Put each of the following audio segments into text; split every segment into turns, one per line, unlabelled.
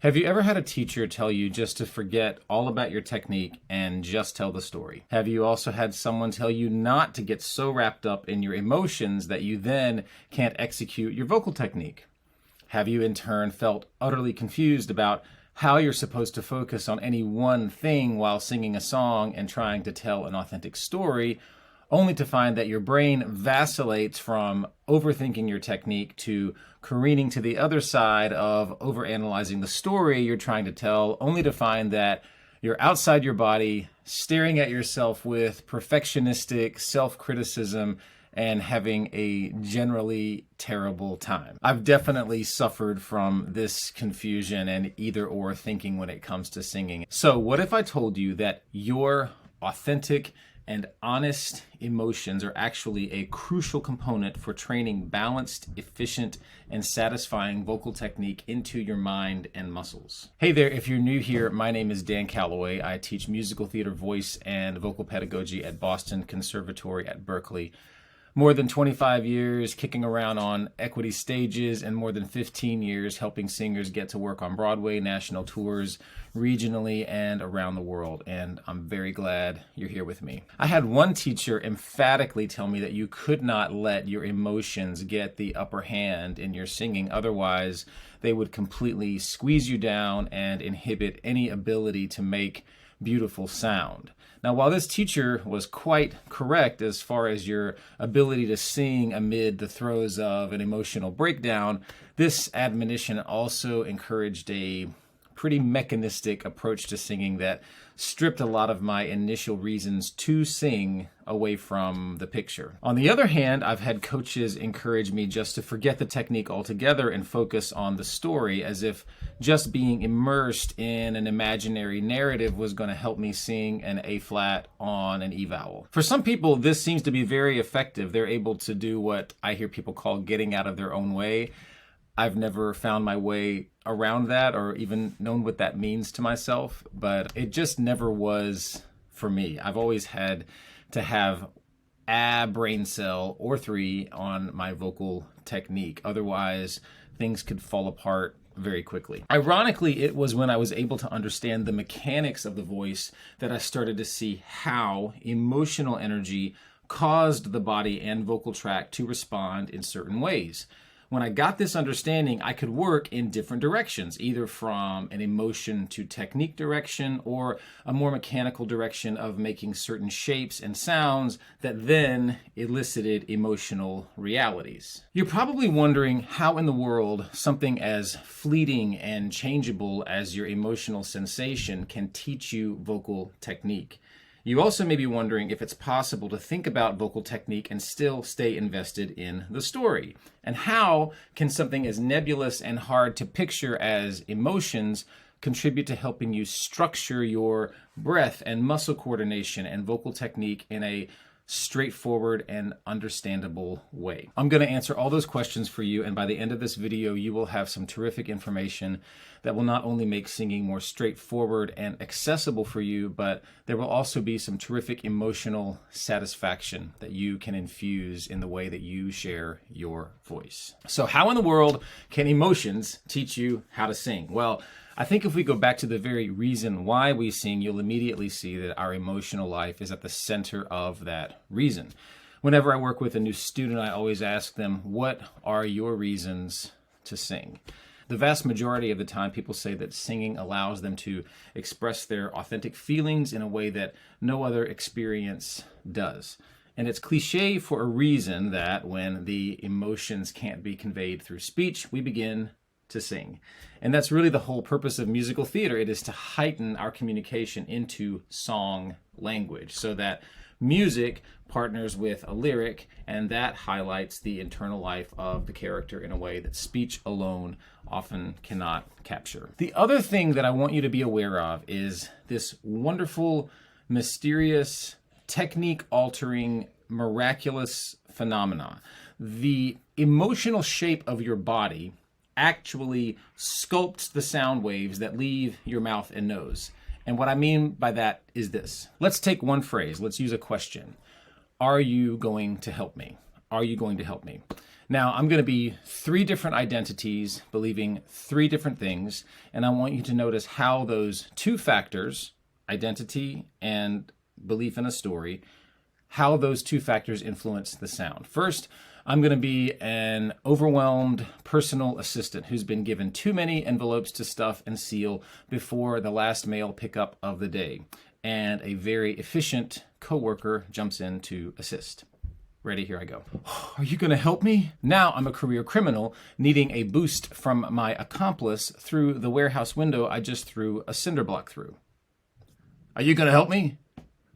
Have you ever had a teacher tell you just to forget all about your technique and just tell the story? Have you also had someone tell you not to get so wrapped up in your emotions that you then can't execute your vocal technique? Have you in turn felt utterly confused about how you're supposed to focus on any one thing while singing a song and trying to tell an authentic story, only to find that your brain vacillates from overthinking your technique to careening to the other side of overanalyzing the story you're trying to tell, only to find that you're outside your body, staring at yourself with perfectionistic self-criticism and having a generally terrible time. I've definitely suffered from this confusion and either-or thinking when it comes to singing. So what if I told you that your authentic and honest emotions are actually a crucial component for training balanced, efficient, and satisfying vocal technique into your mind and muscles? Hey there, if you're new here, my name is Dan Calloway. I teach musical theater voice and vocal pedagogy at Boston Conservatory at Berkeley. More than 25 years kicking around on equity stages and more than 15 years helping singers get to work on Broadway, national tours, regionally, and around the world. And I'm very glad you're here with me. I had one teacher emphatically tell me that you could not let your emotions get the upper hand in your singing. Otherwise, they would completely squeeze you down and inhibit any ability to make beautiful sound. Now, while this teacher was quite correct as far as your ability to sing amid the throes of an emotional breakdown, this admonition also encouraged a pretty mechanistic approach to singing that stripped a lot of my initial reasons to sing away from the picture. On the other hand, I've had coaches encourage me just to forget the technique altogether and focus on the story, as if just being immersed in an imaginary narrative was going to help me sing an A flat on an E vowel. For some people, this seems to be very effective. They're able to do what I hear people call getting out of their own way. I've never found my way around that or even known what that means to myself, but it just never was for me. I've always had to have a brain cell or three on my vocal technique. Otherwise, things could fall apart very quickly. Ironically, it was when I was able to understand the mechanics of the voice that I started to see how emotional energy caused the body and vocal tract to respond in certain ways. When I got this understanding, I could work in different directions, either from an emotion to technique direction or a more mechanical direction of making certain shapes and sounds that then elicited emotional realities. You're probably wondering how in the world something as fleeting and changeable as your emotional sensation can teach you vocal technique. You also may be wondering if it's possible to think about vocal technique and still stay invested in the story. And how can something as nebulous and hard to picture as emotions contribute to helping you structure your breath and muscle coordination and vocal technique in a straightforward and understandable way? I'm going to answer all those questions for you, and by the end of this video, you will have some terrific information that will not only make singing more straightforward and accessible for you, but there will also be some terrific emotional satisfaction that you can infuse in the way that you share your voice. So how in the world can emotions teach you how to sing? Well, I think if we go back to the very reason why we sing, you'll immediately see that our emotional life is at the center of that reason. Whenever I work with a new student, I always ask them, what are your reasons to sing? The vast majority of the time, people say that singing allows them to express their authentic feelings in a way that no other experience does. And it's cliche for a reason that when the emotions can't be conveyed through speech, we begin to sing. And that's really the whole purpose of musical theater. It is to heighten our communication into song language so that music partners with a lyric, and that highlights the internal life of the character in a way that speech alone often cannot capture. The other thing that I want you to be aware of is this wonderful, mysterious, technique-altering, miraculous phenomena. The emotional shape of your body actually sculpts the sound waves that leave your mouth and nose. And what I mean by that is this. Let's take one phrase. Let's use a question. Are you going to help me? Are you going to help me? Now, I'm going to be 3 different identities believing 3 different things, and I want you to notice how those 2 factors, identity and belief in a story, how those 2 factors influence the sound. First, I'm going to be an overwhelmed personal assistant who's been given too many envelopes to stuff and seal before the last mail pickup of the day, and a very efficient coworker jumps in to assist. Ready? Here I go. Are you going to help me? Now I'm a career criminal needing a boost from my accomplice through the warehouse window I just threw a cinder block through. Are you going to help me?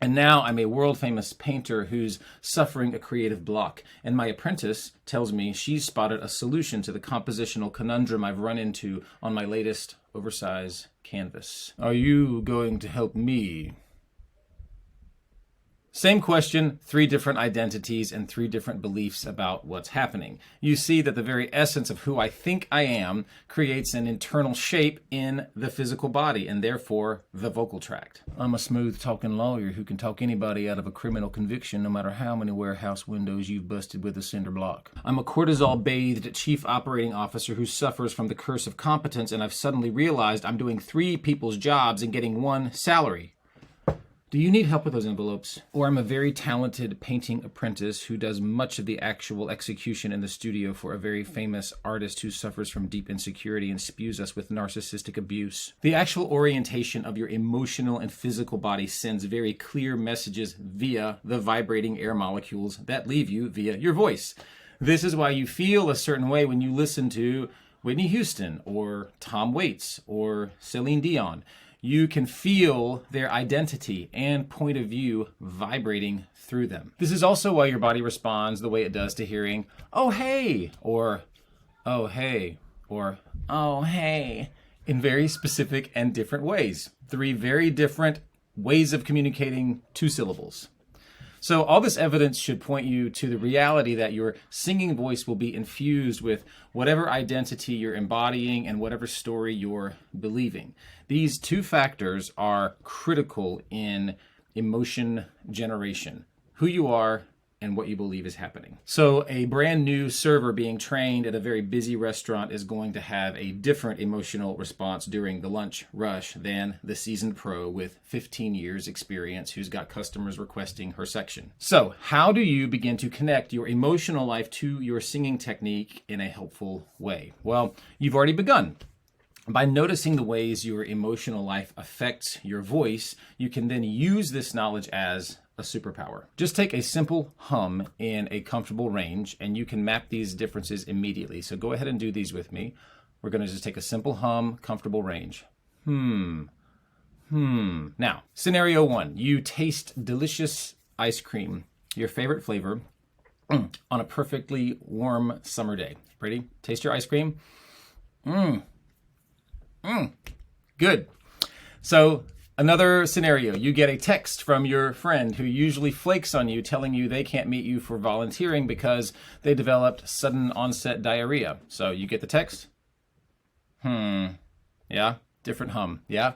And now I'm a world-famous painter who's suffering a creative block, and my apprentice tells me she's spotted a solution to the compositional conundrum I've run into on my latest oversized canvas. Are you going to help me? Same question, 3 different identities and 3 different beliefs about what's happening. You see that the very essence of who I think I am creates an internal shape in the physical body and therefore the vocal tract. I'm a smooth-talking lawyer who can talk anybody out of a criminal conviction no matter how many warehouse windows you've busted with a cinder block. I'm a cortisol-bathed chief operating officer who suffers from the curse of competence, and I've suddenly realized I'm doing 3 people's jobs and getting 1 salary. Do you need help with those envelopes? Or I'm a very talented painting apprentice who does much of the actual execution in the studio for a very famous artist who suffers from deep insecurity and spews us with narcissistic abuse. The actual orientation of your emotional and physical body sends very clear messages via the vibrating air molecules that leave you via your voice. This is why you feel a certain way when you listen to Whitney Houston or Tom Waits or Celine Dion. You can feel their identity and point of view vibrating through them. This is also why your body responds the way it does to hearing, "Oh, hey," or "Oh, hey," or "Oh, hey," in very specific and different ways. 3 very different ways of communicating 2 syllables. So all this evidence should point you to the reality that your singing voice will be infused with whatever identity you're embodying and whatever story you're believing. These 2 factors are critical in emotion generation, who you are and what you believe is happening. So a brand new server being trained at a very busy restaurant is going to have a different emotional response during the lunch rush than the seasoned pro with 15 years experience who's got customers requesting her section. So how do you begin to connect your emotional life to your singing technique in a helpful way? Well, you've already begun. By noticing the ways your emotional life affects your voice, you can then use this knowledge as a superpower. Just take a simple hum in a comfortable range and you can map these differences immediately. So go ahead and do these with me. We're going to just take a simple hum, comfortable range. Now, scenario 1, you taste delicious ice cream, your favorite flavor, on a perfectly warm summer day. Ready? Taste your ice cream. Good. So another scenario, you get a text from your friend who usually flakes on you telling you they can't meet you for volunteering because they developed sudden onset diarrhea. So you get the text. Yeah, different hum. Yeah.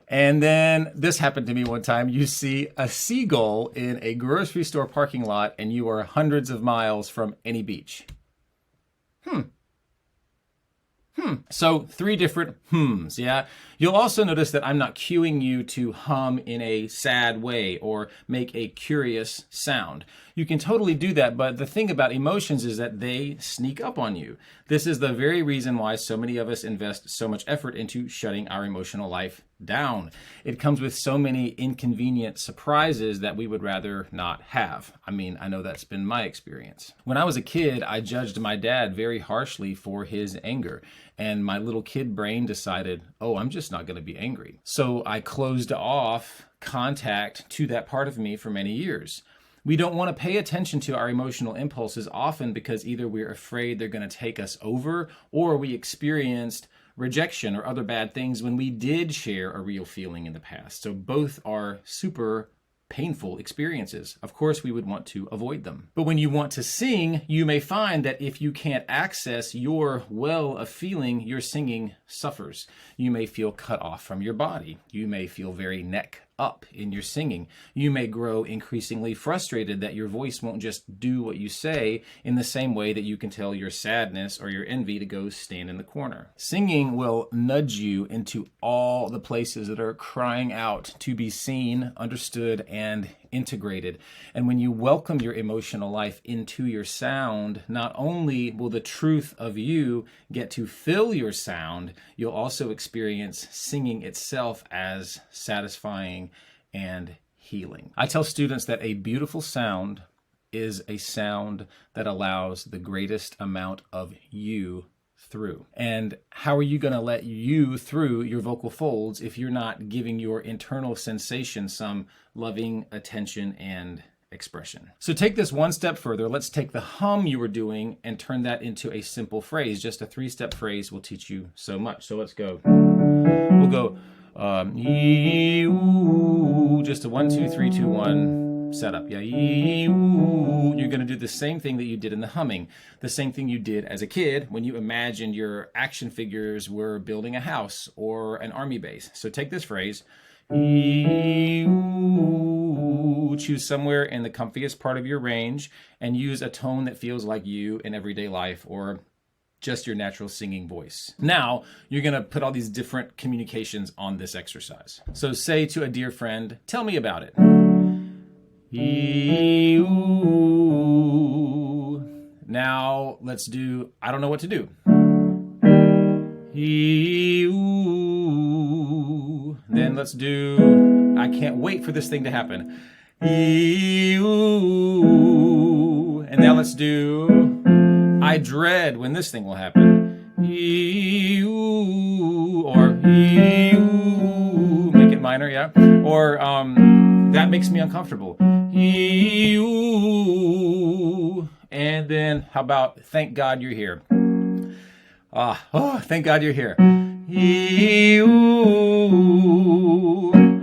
And then this happened to me one time. You see a seagull in a grocery store parking lot and you are hundreds of miles from any beach. So 3 different hums, yeah? You'll also notice that I'm not cueing you to hum in a sad way or make a curious sound. You can totally do that, but the thing about emotions is that they sneak up on you. This is the very reason why so many of us invest so much effort into shutting our emotional life down. It comes with so many inconvenient surprises that we would rather not have. I mean, I know that's been my experience. When I was a kid, I judged my dad very harshly for his anger. And my little kid brain decided, oh, I'm just not going to be angry. So I closed off contact to that part of me for many years. We don't want to pay attention to our emotional impulses often because either we're afraid they're going to take us over or we experienced rejection or other bad things when we did share a real feeling in the past. So both are super painful experiences. Of course, we would want to avoid them. But when you want to sing, you may find that if you can't access your well of feeling, your singing suffers. You may feel cut off from your body. You may feel very neck up in your singing. You may grow increasingly frustrated that your voice won't just do what you say, in the same way that you can tell your sadness or your envy to go stand in the corner. Singing will nudge you into all the places that are crying out to be seen, understood, and integrated. And when you welcome your emotional life into your sound, not only will the truth of you get to fill your sound, you'll also experience singing itself as satisfying and healing. I tell students that a beautiful sound is a sound that allows the greatest amount of you through. And how are you going to let you through your vocal folds if you're not giving your internal sensation some loving attention and expression? So take this one step further. Let's take the hum you were doing and turn that into a simple phrase. Just a 3-step phrase will teach you so much. So let's go. We'll go just a 1, 2, 3, 2, 1 setup. Yeah, you're going to do the same thing that you did in the humming, the same thing you did as a kid when you imagined your action figures were building a house or an army base. So take this phrase, choose somewhere in the comfiest part of your range and use a tone that feels like you in everyday life or just your natural singing voice. Now, you're going to put all these different communications on this exercise. So say to a dear friend, tell me about it. Now let's do, I don't know what to do. Then let's do, I can't wait for this thing to happen. And now let's do, I dread when this thing will happen. Or make it minor, yeah. Or that makes me uncomfortable. And then how about thank God you're here? Thank God you're here.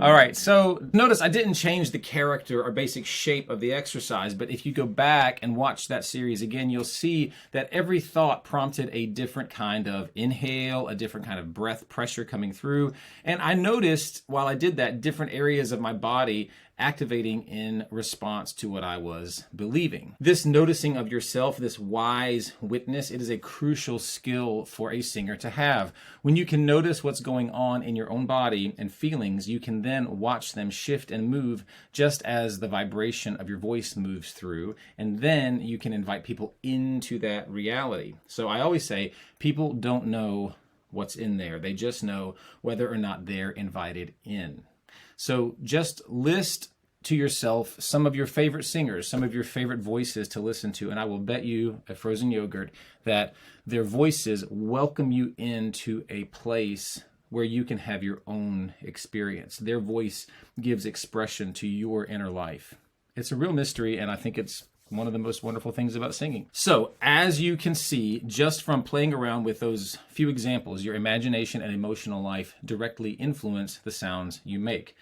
All right, so notice I didn't change the character or basic shape of the exercise, but if you go back and watch that series again, you'll see that every thought prompted a different kind of inhale, a different kind of breath pressure coming through. And I noticed while I did that, different areas of my body activating in response to what I was believing. This noticing of yourself, this wise witness, it is a crucial skill for a singer to have. When you can notice what's going on in your own body and feelings, you can then watch them shift and move just as the vibration of your voice moves through, and then you can invite people into that reality. So I always say people don't know what's in there. They just know whether or not they're invited in. So just list to yourself some of your favorite singers, some of your favorite voices to listen to, and I will bet you a frozen yogurt that their voices welcome you into a place where you can have your own experience. Their voice gives expression to your inner life. It's a real mystery, and I think it's one of the most wonderful things about singing. So, as you can see, just from playing around with those few examples, your imagination and emotional life directly influence the sounds you make.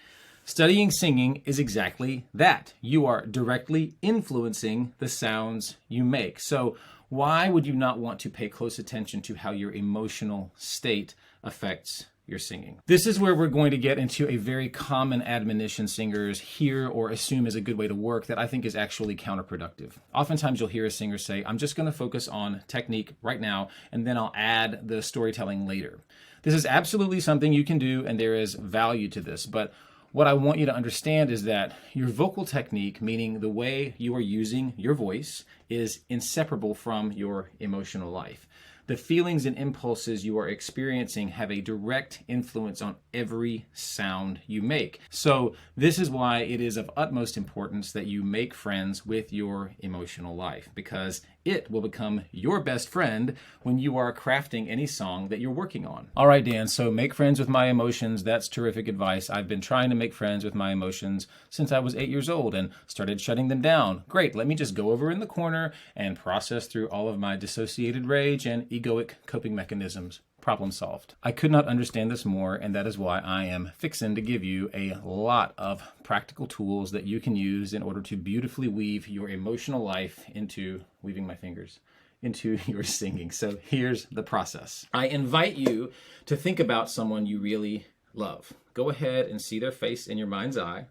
Studying singing is exactly that. You are directly influencing the sounds you make. So, why would you not want to pay close attention to how your emotional state affects your singing? This is where we're going to get into a very common admonition singers hear or assume is a good way to work that I think is actually counterproductive. Oftentimes you'll hear a singer say, I'm just going to focus on technique right now, and then I'll add the storytelling later. This is absolutely something you can do, and there is value to this, but what I want you to understand is that your vocal technique, meaning the way you are using your voice, is inseparable from your emotional life. The feelings and impulses you are experiencing have a direct influence on every sound you make. So this is why it is of utmost importance that you make friends with your emotional life, because it will become your best friend when you are crafting any song that you're working on. All right, Dan, so make friends with my emotions. That's terrific advice. I've been trying to make friends with my emotions since I was 8 years old and started shutting them down. Great, let me just go over in the corner and process through all of my dissociated rage and egoic coping mechanisms. Problem solved. I could not understand this more, and that is why I am fixing to give you a lot of practical tools that you can use in order to beautifully weave your emotional life into, weaving my fingers, into your singing. So here's the process. I invite you to think about someone you really love. Go ahead and see their face in your mind's eye.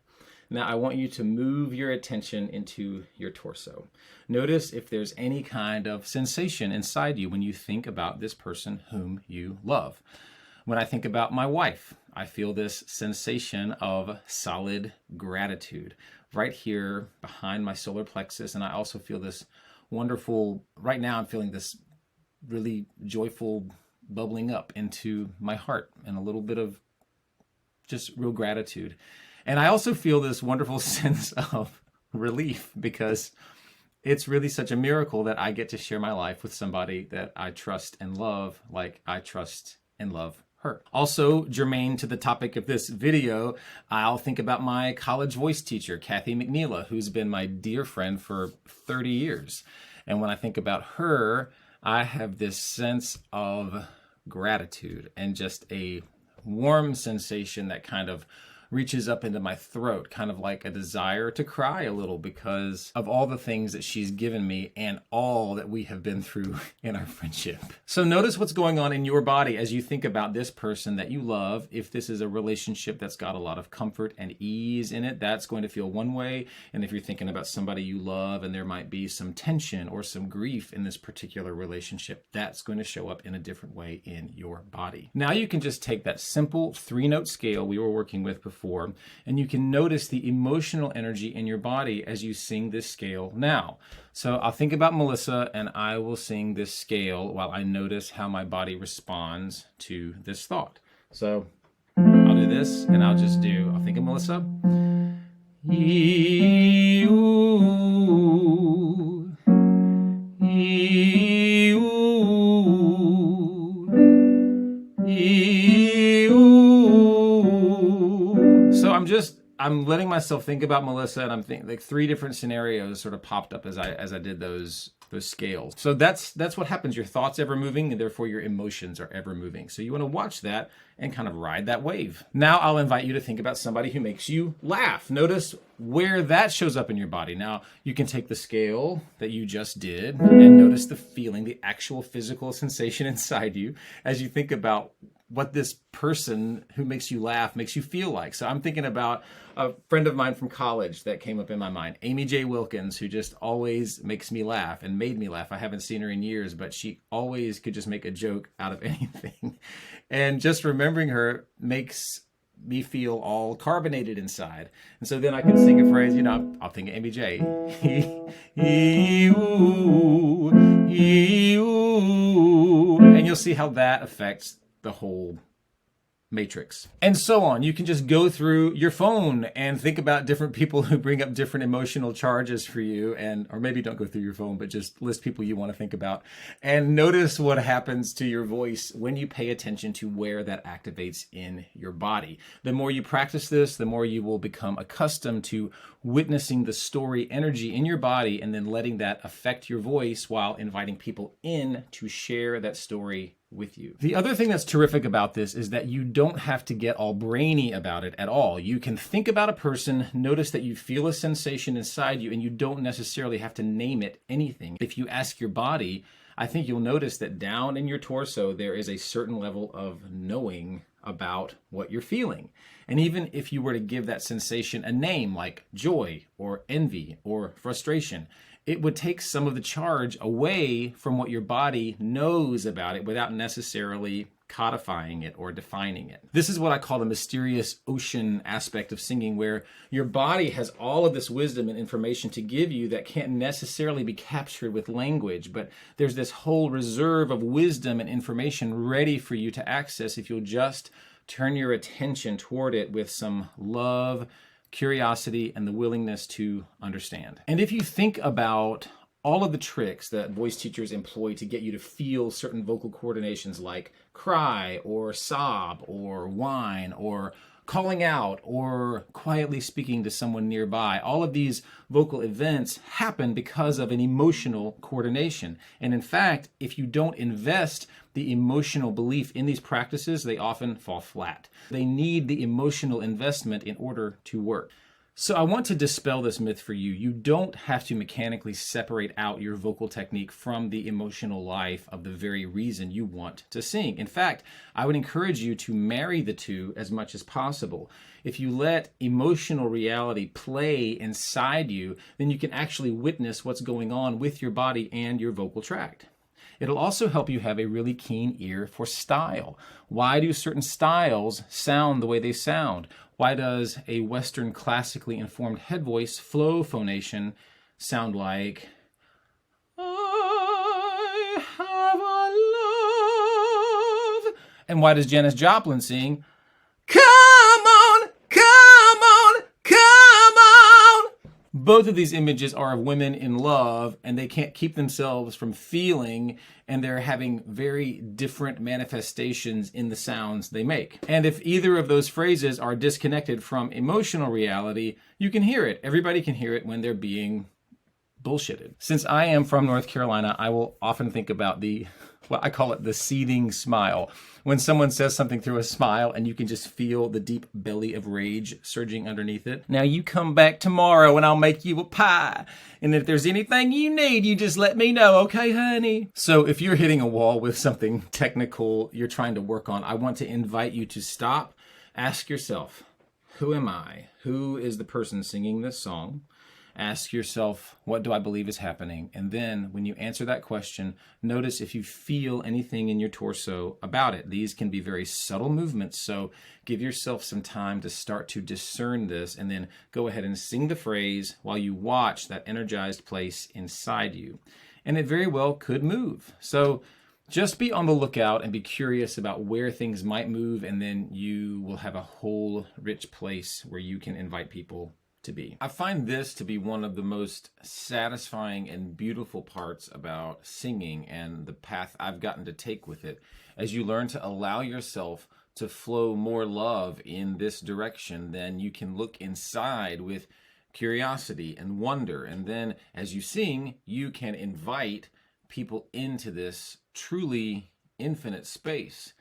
Now I want you to move your attention into your torso. Notice if there's any kind of sensation inside you when you think about this person whom you love. When I think about my wife, I feel this sensation of solid gratitude right here behind my solar plexus. And I also feel this wonderful, right now I'm feeling this really joyful bubbling up into my heart and a little bit of just real gratitude. And I also feel this wonderful sense of relief because it's really such a miracle that I get to share my life with somebody that I trust and love like I trust and love her. Also, germane to the topic of this video, I'll think about my college voice teacher, Kathy McNeela, who's been my dear friend for 30 years. And when I think about her, I have this sense of gratitude and just a warm sensation that kind of reaches up into my throat, kind of like a desire to cry a little because of all the things that she's given me and all that we have been through in our friendship. So notice what's going on in your body as you think about this person that you love. If this is a relationship that's got a lot of comfort and ease in it, that's going to feel one way. And if you're thinking about somebody you love and there might be some tension or some grief in this particular relationship, that's going to show up in a different way in your body. Now you can just take that simple 3-note scale we were working with before, and you can notice the emotional energy in your body as you sing this scale now. So I'll think about Melissa and I will sing this scale while I notice how my body responds to this thought. So I'll do this and I'll think of Melissa. E-oo, e-oo, e-oo. So I'm letting myself think about Melissa, and I'm thinking like 3 different scenarios sort of popped up as I did those scales. So that's what happens. Your thoughts ever moving, and therefore your emotions are ever moving. So you want to watch that and kind of ride that wave. Now I'll invite you to think about somebody who makes you laugh. Notice where that shows up in your body. Now you can take the scale that you just did and notice the feeling, the actual physical sensation inside you as you think about what this person who makes you laugh makes you feel like. So I'm thinking about a friend of mine from college that came up in my mind, Amy J. Wilkins, who just always makes me laugh and made me laugh. I haven't seen her in years, but she always could just make a joke out of anything. And just remembering her makes me feel all carbonated inside. And so then I can sing a phrase, I'll think of Amy J. And you'll see how that affects the whole matrix. And so on. You can just go through your phone and think about different people who bring up different emotional charges for you, or maybe don't go through your phone, but just list people you want to think about and notice what happens to your voice when you pay attention to where that activates in your body. The more you practice this, the more you will become accustomed to witnessing the story energy in your body and then letting that affect your voice while inviting people in to share that story with you. The other thing that's terrific about this is that you don't have to get all brainy about it at all. You can think about a person, notice that you feel a sensation inside you, and you don't necessarily have to name it anything. If you ask your body, I think you'll notice that down in your torso, there is a certain level of knowing about what you're feeling. And even if you were to give that sensation a name like joy or envy or frustration, it would take some of the charge away from what your body knows about it without necessarily codifying it or defining it. This is what I call the mysterious ocean aspect of singing, where your body has all of this wisdom and information to give you that can't necessarily be captured with language, but there's this whole reserve of wisdom and information ready for you to access if you'll just turn your attention toward it with some love, curiosity, and the willingness to understand. And if you think about all of the tricks that voice teachers employ to get you to feel certain vocal coordinations like cry or sob or whine or calling out or quietly speaking to someone nearby, all of these vocal events happen because of an emotional coordination. And in fact, if you don't invest the emotional belief in these practices, they often fall flat. They need the emotional investment in order to work. So I want to dispel this myth for you. You don't have to mechanically separate out your vocal technique from the emotional life of the very reason you want to sing. In fact, I would encourage you to marry the two as much as possible. If you let emotional reality play inside you, then you can actually witness what's going on with your body and your vocal tract. It'll also help you have a really keen ear for style. Why do certain styles sound the way they sound? Why does a Western classically informed head voice flow phonation sound like, I have a love? And why does Janis Joplin sing, come on, come on, come on? Both of these images are of women in love, and they can't keep themselves from feeling, and they're having very different manifestations in the sounds they make. And if either of those phrases are disconnected from emotional reality, you can hear it. Everybody can hear it when they're being bullshitted. Since I am from North Carolina, I will often think about I call it the seething smile. When someone says something through a smile and you can just feel the deep belly of rage surging underneath it. Now you come back tomorrow and I'll make you a pie. And if there's anything you need, you just let me know, okay, honey? So if you're hitting a wall with something technical you're trying to work on, I want to invite you to stop, ask yourself, who am I? Who is the person singing this song? Ask yourself, what do I believe is happening? And then when you answer that question, notice if you feel anything in your torso about it. These can be very subtle movements, so give yourself some time to start to discern this, and then go ahead and sing the phrase while you watch that energized place inside you. And it very well could move. So just be on the lookout and be curious about where things might move, and then you will have a whole rich place where you can invite people to be. I find this to be one of the most satisfying and beautiful parts about singing and the path I've gotten to take with it. As you learn to allow yourself to flow more love in this direction, then you can look inside with curiosity and wonder. And then as you sing, you can invite people into this truly infinite space.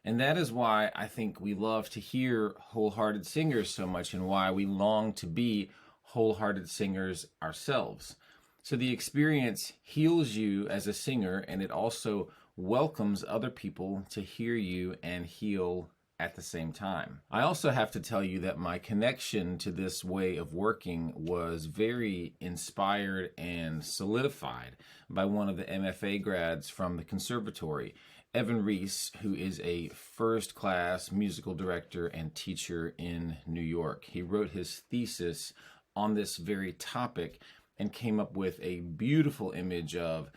And that is why I think we love to hear wholehearted singers so much, and why we long to be wholehearted singers ourselves. So the experience heals you as a singer, and it also welcomes other people to hear you and heal at the same time. I also have to tell you that my connection to this way of working was very inspired and solidified by one of the MFA grads from the conservatory, Evan Reese, who is a first-class musical director and teacher in New York. He wrote his thesis on this very topic and came up with a beautiful image of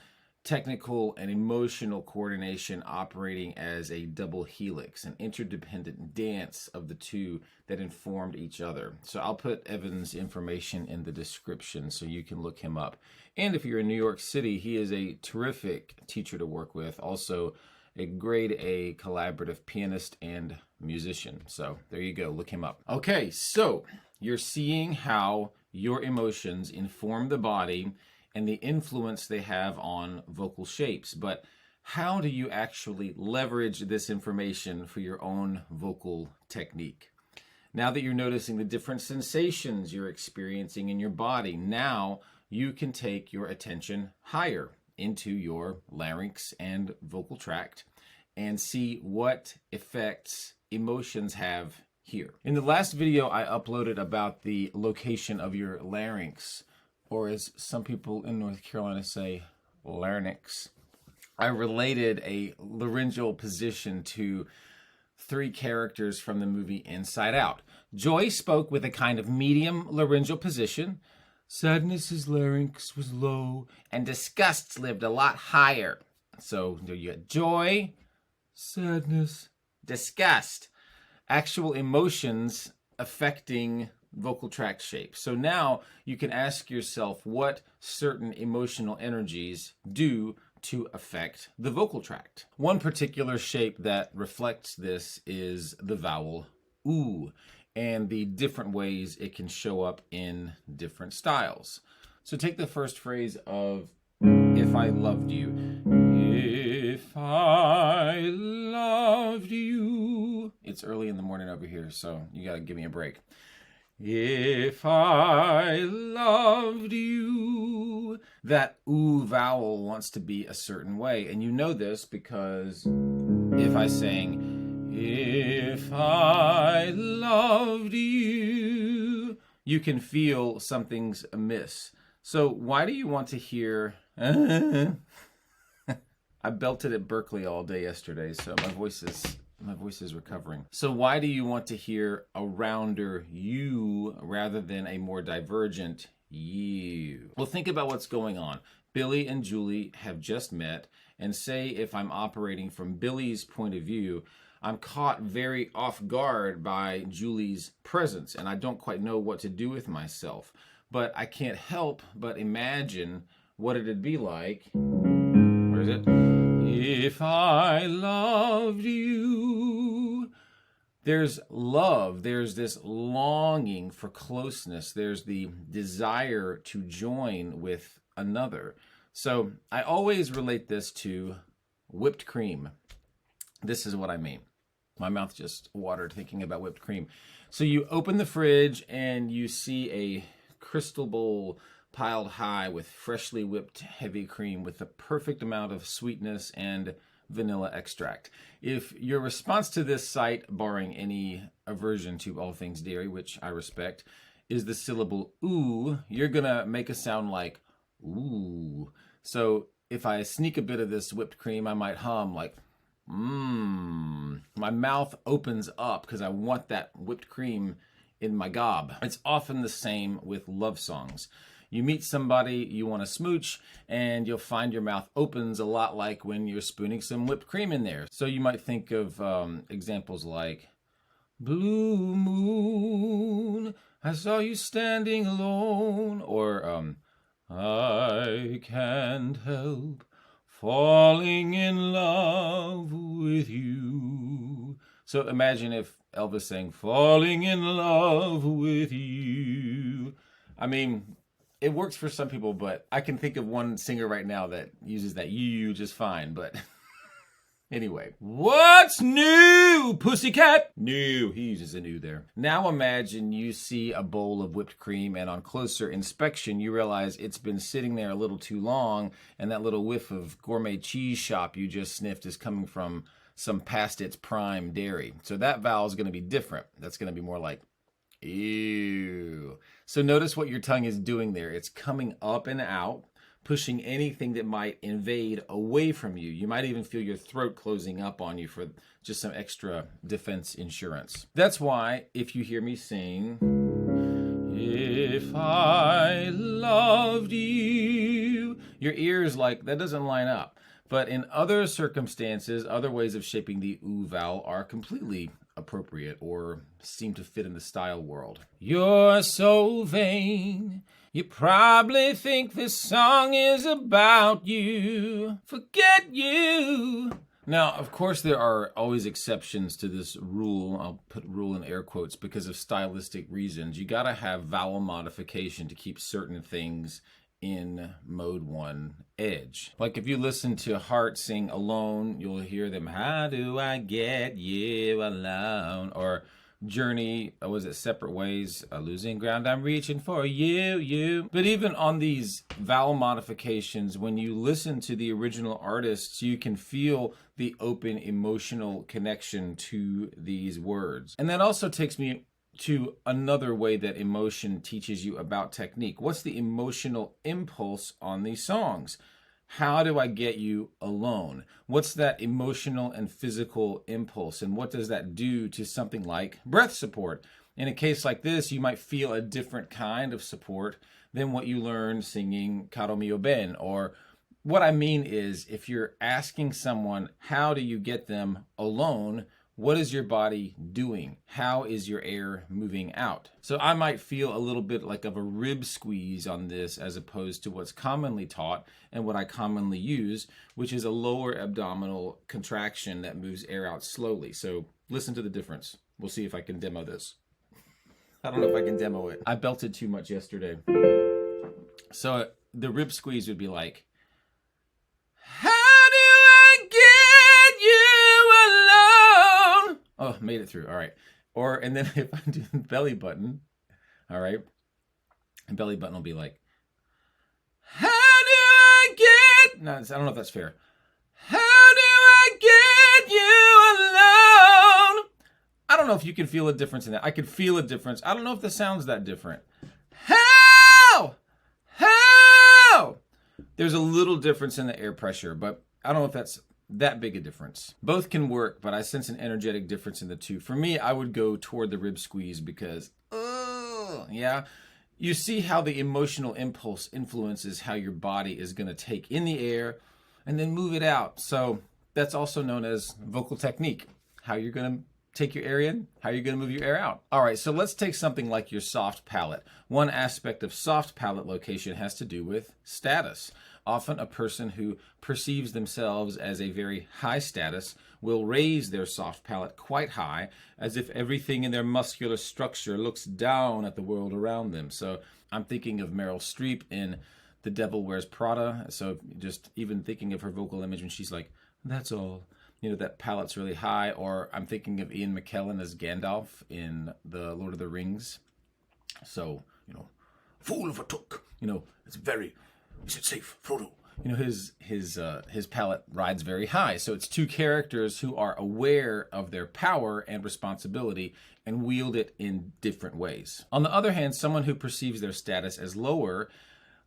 technical and emotional coordination operating as a double helix, an interdependent dance of the two that informed each other. So I'll put Evan's information in the description so you can look him up. And if you're in New York City, he is a terrific teacher to work with, also a grade A collaborative pianist and musician. So there you go, look him up. Okay, so you're seeing how your emotions inform the body and the influence they have on vocal shapes. But how do you actually leverage this information for your own vocal technique? Now that you're noticing the different sensations you're experiencing in your body, now you can take your attention higher into your larynx and vocal tract and see what effects emotions have here. In the last video I uploaded about the location of your larynx, or as some people in North Carolina say, larynx, I related a laryngeal position to 3 characters from the movie Inside Out. Joy spoke with a kind of medium laryngeal position. Sadness's larynx was low, and disgust's lived a lot higher. So you got joy, sadness, disgust. Actual emotions affecting vocal tract shape. So now you can ask yourself what certain emotional energies do to affect the vocal tract. One particular shape that reflects this is the vowel oo, and the different ways it can show up in different styles. So take the first phrase of If I Loved You. If I loved you. It's early in the morning over here, so you gotta give me a break. If I loved you. That ooh vowel wants to be a certain way. And you know this because if I sang, if I loved you, you can feel something's amiss. So why do you want to hear... I belted at Berkeley all day yesterday, so my voice is recovering. So why do you want to hear a rounder you rather than a more divergent you? Well, think about what's going on. Billy and Julie have just met, and say if I'm operating from Billy's point of view, I'm caught very off guard by Julie's presence, and I don't quite know what to do with myself. But I can't help but imagine what it'd be like. Where is it? If I loved you. There's love. There's this longing for closeness. There's the desire to join with another. So I always relate this to whipped cream. This is what I mean. My mouth just watered thinking about whipped cream. So you open the fridge and you see a crystal bowl piled high with freshly whipped heavy cream with the perfect amount of sweetness and vanilla extract. If your response to this sight, barring any aversion to all things dairy, which I respect, is the syllable ooh, you're gonna make a sound like ooh. So if I sneak a bit of this whipped cream, I might hum like mmm. My mouth opens up because I want that whipped cream in my gob. It's often the same with love songs. You meet somebody you want to smooch, and you'll find your mouth opens a lot like when you're spooning some whipped cream in there. So you might think of examples like, blue moon, I saw you standing alone, or I can't help falling in love with you. So imagine if Elvis sang, falling in love with you. I mean, it works for some people, but I can think of one singer right now that uses that you just fine, but anyway. What's new, pussycat? New. He uses a new there. Now imagine you see a bowl of whipped cream, and on closer inspection, you realize it's been sitting there a little too long, and that little whiff of gourmet cheese shop you just sniffed is coming from some past its prime dairy. So that vowel is going to be different. That's going to be more like ew. So notice what your tongue is doing there. It's coming up and out, pushing anything that might invade away from you. You might even feel your throat closing up on you for just some extra defense insurance. That's why if you hear me sing, if I loved you, your ears like, that doesn't line up. But in other circumstances, other ways of shaping the ooh vowel are completely appropriate or seem to fit in the style world. You're so vain, you probably think this song is about you. Forget you. Now, of course, there are always exceptions to this rule. I'll put rule in air quotes because of stylistic reasons. You gotta have vowel modification to keep certain things in mode 1 edge. Like if you listen to Heart sing Alone, you'll hear them, how do I get you alone? Or Journey, was it Separate Ways? Losing ground, I'm reaching for you. But even on these vowel modifications, when you listen to the original artists, you can feel the open emotional connection to these words. And that also takes me to another way that emotion teaches you about technique. What's the emotional impulse on these songs? How do I get you alone? What's that emotional and physical impulse? And what does that do to something like breath support? In a case like this, you might feel a different kind of support than what you learn singing Caro Mio Ben. Or what I mean is, if you're asking someone, how do you get them alone? What is your body doing? How is your air moving out? So I might feel a little bit like of a rib squeeze on this as opposed to what's commonly taught and what I commonly use, which is a lower abdominal contraction that moves air out slowly. So listen to the difference. We'll see if I can demo this. I don't know if I can demo it. I belted too much yesterday. So the rib squeeze would be like, oh, made it through. All right. Or, and then if I do belly button, All right. And belly button will be like, how do I get... No, I don't know if that's fair. How do I get you alone? I don't know if you can feel a difference in that. I could feel a difference. I don't know if the sound's that different. How? There's a little difference in the air pressure, but I don't know if that's that big a difference. Both can work, but I sense an energetic difference in the two. For me, I would go toward the rib squeeze because, yeah. You see how the emotional impulse influences how your body is going to take in the air and then move it out. So that's also known as vocal technique, how you're going to take your air in, how you're going to move your air out. All right, so let's take something like your soft palate. One aspect of soft palate location has to do with status. Often a person who perceives themselves as a very high status will raise their soft palate quite high, as if everything in their muscular structure looks down at the world around them. So I'm thinking of Meryl Streep in The Devil Wears Prada. So just even thinking of her vocal image when she's like, that's all. You know, that palate's really high. Or I'm thinking of Ian McKellen as Gandalf in The Lord of the Rings. So, you know, fool of a took. You know, it's very... Is it safe, Frodo? You know, his palate rides very high. So it's two characters who are aware of their power and responsibility and wield it in different ways. On the other hand, someone who perceives their status as lower,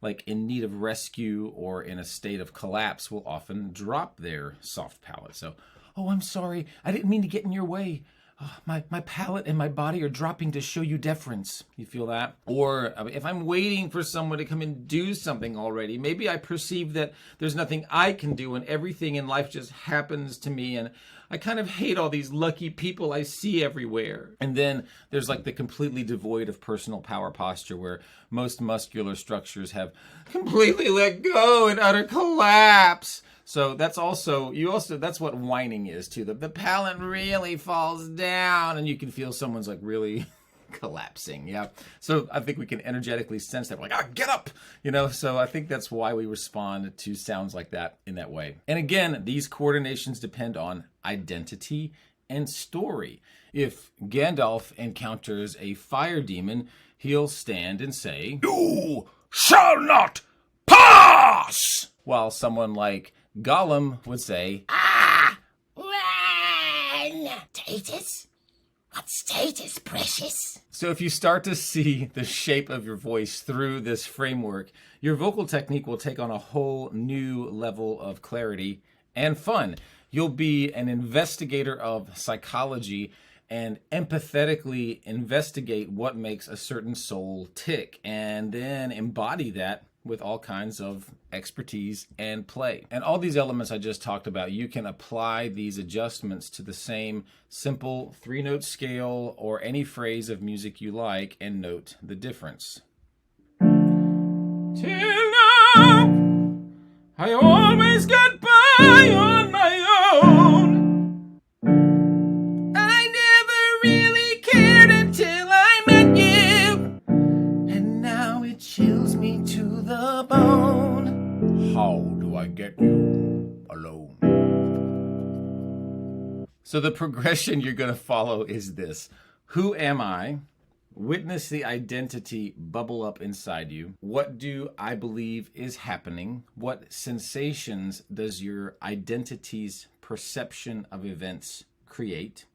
like in need of rescue or in a state of collapse, will often drop their soft palate. So, oh, I'm sorry. I didn't mean to get in your way. My palate and my body are dropping to show you deference. You feel that? Or if I'm waiting for someone to come and do something already, maybe I perceive that there's nothing I can do and everything in life just happens to me, and I kind of hate all these lucky people I see everywhere. And then there's like the completely devoid of personal power posture where most muscular structures have completely let go in utter collapse. So that's that's what whining is too. The palate really falls down and you can feel someone's like really collapsing. Yeah. So I think we can energetically sense that. We're like, get up, you know? So I think that's why we respond to sounds like that in that way. And again, these coordinations depend on identity and story. If Gandalf encounters a fire demon, he'll stand and say, "You shall not pass!" While someone like Gollum would say, run! Status? What status, precious? So if you start to see the shape of your voice through this framework, your vocal technique will take on a whole new level of clarity and fun. You'll be an investigator of psychology and empathetically investigate what makes a certain soul tick, and then embody that with all kinds of expertise and play. And all these elements I just talked about, you can apply these adjustments to the same simple 3-note scale or any phrase of music you like and note the difference. Till now, I always got by on my own. I never really cared until I met you, and now it chills me to the bone. How do I get you alone? So the progression you're going to follow is this. Who am I? Witness the identity bubble up inside you. What do I believe is happening? What sensations does your identity's perception of events create?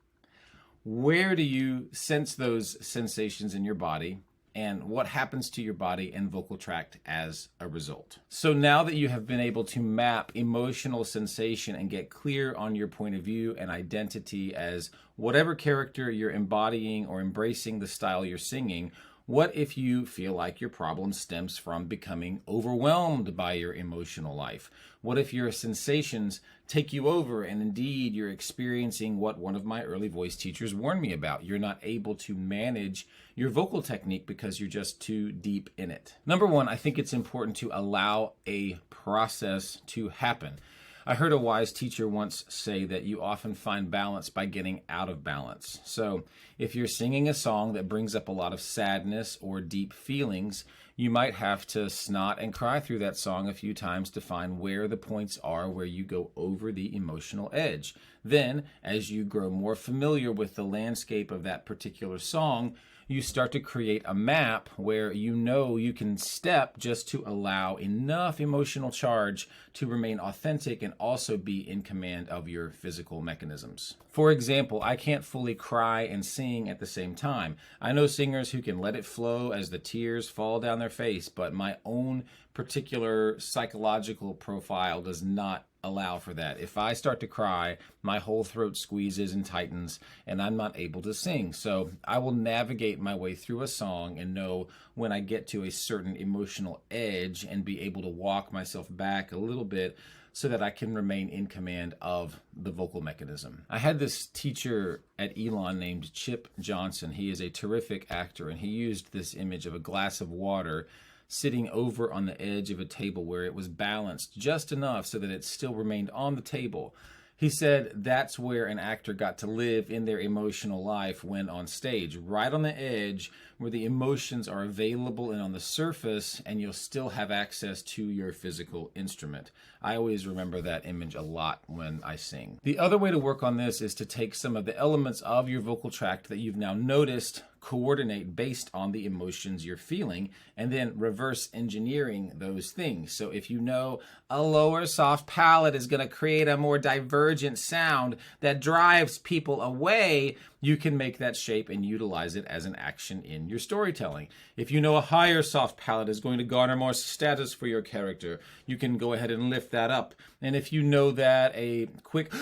Where do you sense those sensations in your body? And what happens to your body and vocal tract as a result? So now that you have been able to map emotional sensation and get clear on your point of view and identity as whatever character you're embodying or embracing the style you're singing, what if you feel like your problem stems from becoming overwhelmed by your emotional life? What if your sensations take you over and indeed you're experiencing what one of my early voice teachers warned me about? You're not able to manage your vocal technique because you're just too deep in it. Number one, I think it's important to allow a process to happen. I heard a wise teacher once say that you often find balance by getting out of balance. So if you're singing a song that brings up a lot of sadness or deep feelings, You might have to snot and cry through that song a few times to find where the points are where you go over the emotional edge. Then, as you grow more familiar with the landscape of that particular song, you start to create a map where you know you can step just to allow enough emotional charge to remain authentic and also be in command of your physical mechanisms. For example, I can't fully cry and sing at the same time. I know singers who can let it flow as the tears fall down their face, but my own particular psychological profile does not allow for that. If I start to cry, my whole throat squeezes and tightens, and I'm not able to sing. So I will navigate my way through a song and know when I get to a certain emotional edge and be able to walk myself back a little bit so that I can remain in command of the vocal mechanism. I had this teacher at Elon named Chip Johnson. He is a terrific actor, and he used this image of a glass of water sitting over on the edge of a table where it was balanced just enough so that it still remained on the table. He said that's where an actor got to live in their emotional life when on stage, right on the edge where the emotions are available and on the surface, and you'll still have access to your physical instrument. I always remember that image a lot when I sing. The other way to work on this is to take some of the elements of your vocal tract that you've now noticed, coordinate based on the emotions you're feeling, and then reverse engineering those things. So if you know a lower soft palate is going to create a more divergent sound that drives people away, you can make that shape and utilize it as an action in your storytelling. If you know a higher soft palate is going to garner more status for your character, you can go ahead and lift that up. And if you know that a quick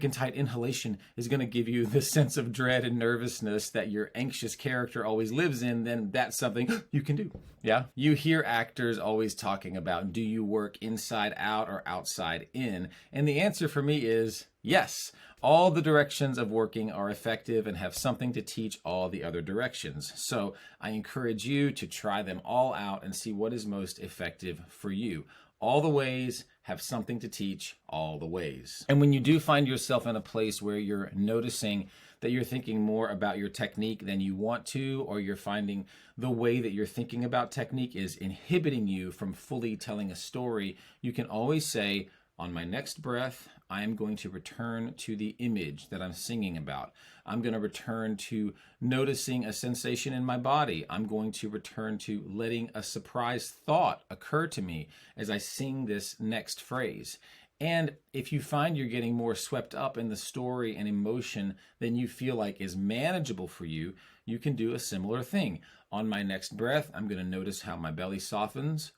and tight inhalation is going to give you the sense of dread and nervousness that your anxious character always lives in, then that's something you can do. Yeah? You hear actors always talking about, do you work inside out or outside in? And the answer for me is yes. All the directions of working are effective and have something to teach all the other directions. So I encourage you to try them all out and see what is most effective for you. All the ways have something to teach all the ways. And when you do find yourself in a place where you're noticing that you're thinking more about your technique than you want to, or you're finding the way that you're thinking about technique is inhibiting you from fully telling a story, you can always say, on my next breath, I am going to return to the image that I'm singing about. I'm going to return to noticing a sensation in my body. I'm going to return to letting a surprise thought occur to me as I sing this next phrase. And if you find you're getting more swept up in the story and emotion than you feel like is manageable for you, you can do a similar thing. On my next breath, I'm going to notice how my belly softens.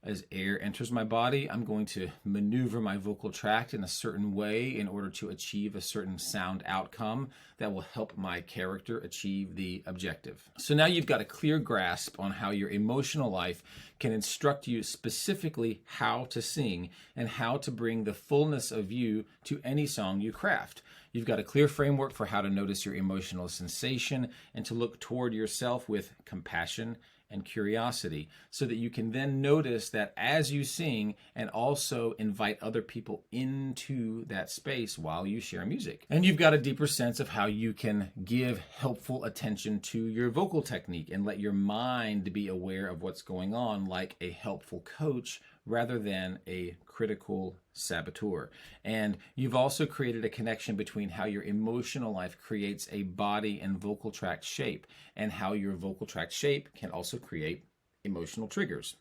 As air enters my body, I'm going to maneuver my vocal tract in a certain way in order to achieve a certain sound outcome that will help my character achieve the objective. So now you've got a clear grasp on how your emotional life can instruct you specifically how to sing and how to bring the fullness of you to any song you craft. You've got a clear framework for how to notice your emotional sensation and to look toward yourself with compassion and curiosity, so that you can then notice that as you sing and also invite other people into that space while you share music. And you've got a deeper sense of how you can give helpful attention to your vocal technique and let your mind be aware of what's going on like a helpful coach rather than a critical saboteur. And you've also created a connection between how your emotional life creates a body and vocal tract shape, and how your vocal tract shape can also create emotional triggers.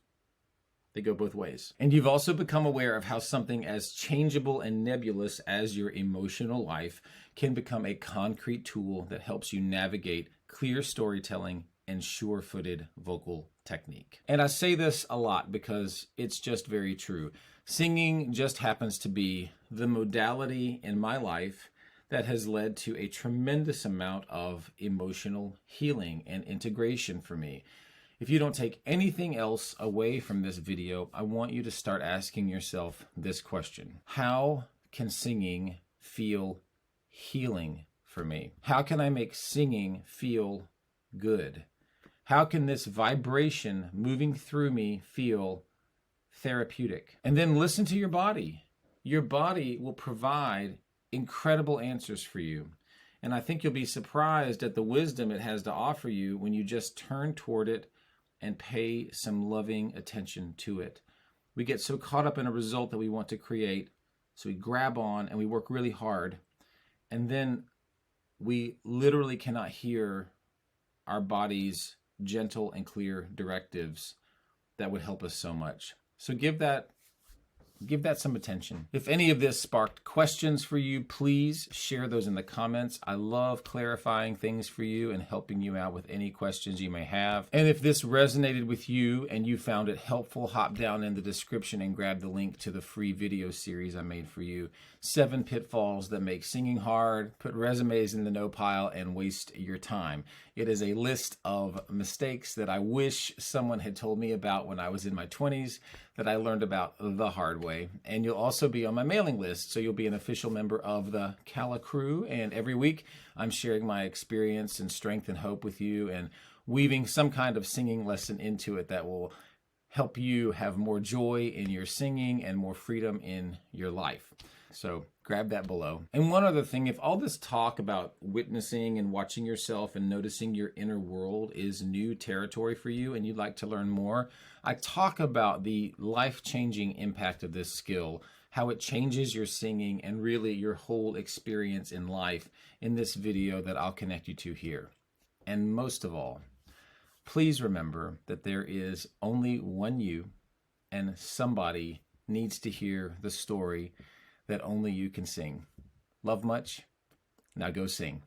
They go both ways. And you've also become aware of how something as changeable and nebulous as your emotional life can become a concrete tool that helps you navigate clear storytelling and sure-footed vocal technique. And I say this a lot because it's just very true. Singing just happens to be the modality in my life that has led to a tremendous amount of emotional healing and integration for me. If you don't take anything else away from this video, I want you to start asking yourself this question. How can singing feel healing for me? How can I make singing feel good? How can this vibration moving through me feel therapeutic? And then listen to your body. Your body will provide incredible answers for you. And I think you'll be surprised at the wisdom it has to offer you when you just turn toward it and pay some loving attention to it. We get so caught up in a result that we want to create, so we grab on and we work really hard, and then we literally cannot hear our body's gentle and clear directives that would help us so much. So give that some attention. If any of this sparked questions for you, please share those in the comments. I love clarifying things for you and helping you out with any questions you may have. And if this resonated with you and you found it helpful, hop down in the description and grab the link to the free video series I made for you. 7 pitfalls that make singing hard, put resumes in the no pile, and waste your time. It is a list of mistakes that I wish someone had told me about when I was in my 20s, that I learned about the hard way. And you'll also be on my mailing list, so you'll be an official member of the Cala crew. And every week I'm sharing my experience and strength and hope with you, and weaving some kind of singing lesson into it that will help you have more joy in your singing and more freedom in your life. So grab that below. And one other thing, if all this talk about witnessing and watching yourself and noticing your inner world is new territory for you and you'd like to learn more, I talk about the life-changing impact of this skill, how it changes your singing and really your whole experience in life in this video that I'll connect you to here. And most of all, please remember that there is only one you, and somebody needs to hear the story that only you can sing. Love much. Now go sing.